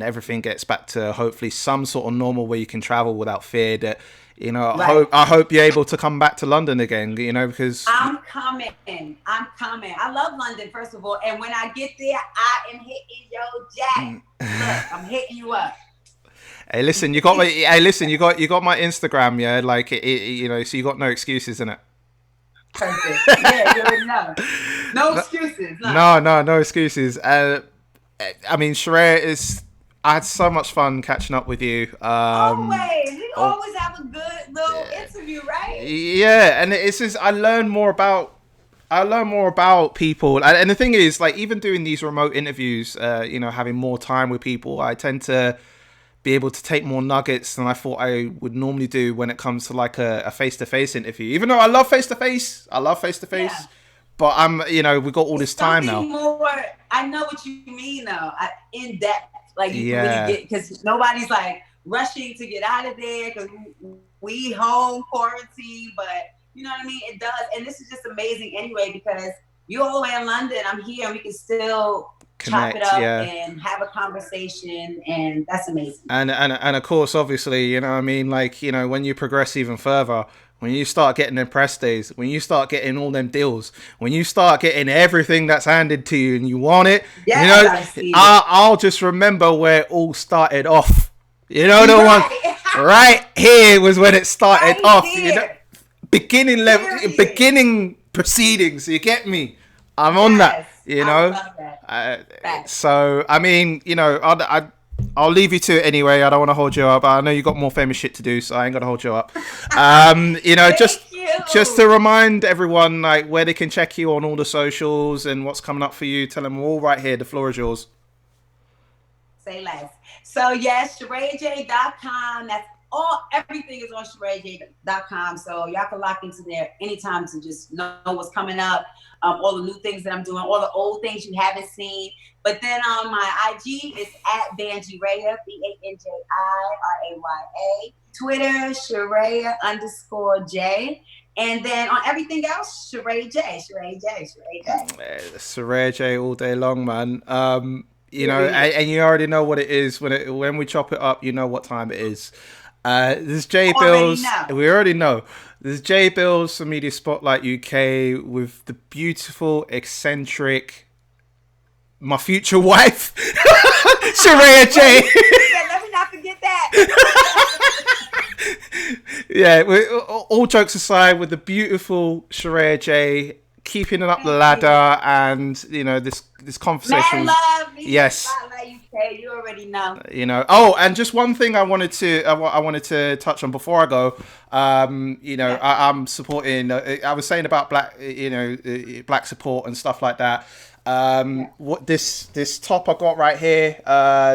everything gets back to hopefully some sort of normal where you can travel without fear. That you know, Right. I hope you're able to come back to London again. You know, because I'm coming. I'm coming. I love London, first of all. And when I get there, I am hitting yo Jack. Look, I'm hitting you up. hey, listen, you got my hey, listen, you got my Instagram, yeah. Like you know, so you got no excuses in it. Perfect. Yeah, you already know. No No, excuses, none. no excuses. I mean, Sheree is. I had so much fun catching up with you. Always. We Oh, always have a good little interview, right? yeah, and it's just I learn more about people, and the thing is, like, even doing these remote interviews, you know, having more time with people, I tend to be able to take more nuggets than I thought I would normally do when it comes to like a face-to-face interview. Even though I love face-to-face, Yeah. but you know, we got all It's this time something now. more. I know what you mean, though. In depth, like you can really Yeah, get because nobody's like rushing to get out of there because we home quarantine. But you know what I mean. It does, and this is just amazing anyway because you're all the way in London. I'm here, and we can still chop it connect. up Yeah. and have a conversation, and that's amazing. And of course, obviously, you know what I mean, like, you know, when you progress even further, when you start getting them press days, when you start getting all them deals, when you start getting everything that's handed to you and you want it, you Yes, know, I see it. I'll just remember where it all started off. You know, the one Right, right here was when it started right off. You know, there. beginning level, Period. beginning proceedings. You get me? I'm on that. Yes, You I know. love that. Uh, Fact. so I mean, you know, I'll leave you to it anyway. I don't want to hold you up. I know you got more famous shit to do, so I ain't gonna hold you up. You know, Thank just to you. remind everyone like where they can check you on all the socials and what's coming up for you. Tell them we're all right here. The floor is yours. Say less. So yes, SharayaJ.com. That's all. Everything is on SharayaJ.com. So y'all can lock into there anytime to just know what's coming up. All the new things that I'm doing, all the old things you haven't seen. But then on my IG is at Banji Raya, BANJIRAYA. Twitter, Sharaya_J. And then on everything else, Sharaya J, Sharaya J, Sharaya J. Sharaya J all day long, man. You know, Period. and you already know what it is when we chop it up. You know what time it is. This is J Already Billz. know. We already know. This is J Billz for Media Spotlight UK with the beautiful, eccentric, my future wife, Sharaya Wait, J. let me not forget that. Yeah, all jokes aside, with the beautiful Sharaya J keeping it up the Thank you. ladder, and you know this conversation Mad was love, Media yes. Spotlight UK. You already know. You know. Oh, and just one thing I wanted to I wanted to touch on before I go. You know, Yeah. I'm supporting. I was saying about black, you know, black support and stuff like that. Yeah. What this top I got right here?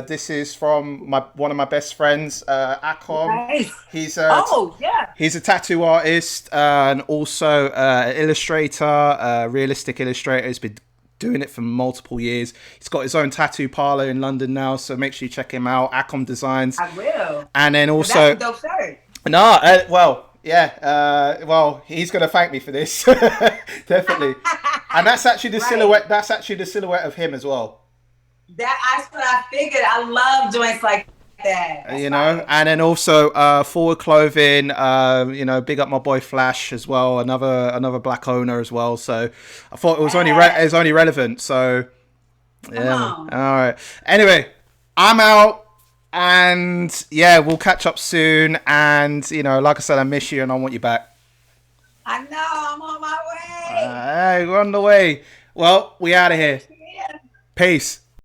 This is from my one of my best friends, Akom. Nice. He's Oh, yeah. he's a tattoo artist and also an illustrator, realistic illustrator. He's been doing it for multiple years. He's got his own tattoo parlor in London now, so make sure you check him out. Akom Designs, I will. and then Because that's a also dope shirt. no, well, yeah, well, he's gonna thank me for this, definitely. And that's actually the Right. silhouette. That's actually the silhouette of him as well. That's what I figured. I love joints like that. That's You know, fire. and then also Forward Clothing. You know, big up my boy Flash as well. Another black owner as well. So I thought it was it was Yes. only relevant. So Come yeah, man. on. All right. Anyway, I'm out. And yeah, we'll catch up soon. And you know, like I said, I miss you and I want you back. I know. I'm on my way. Hey, we're on the way. Well, we out of here. Yeah. Peace.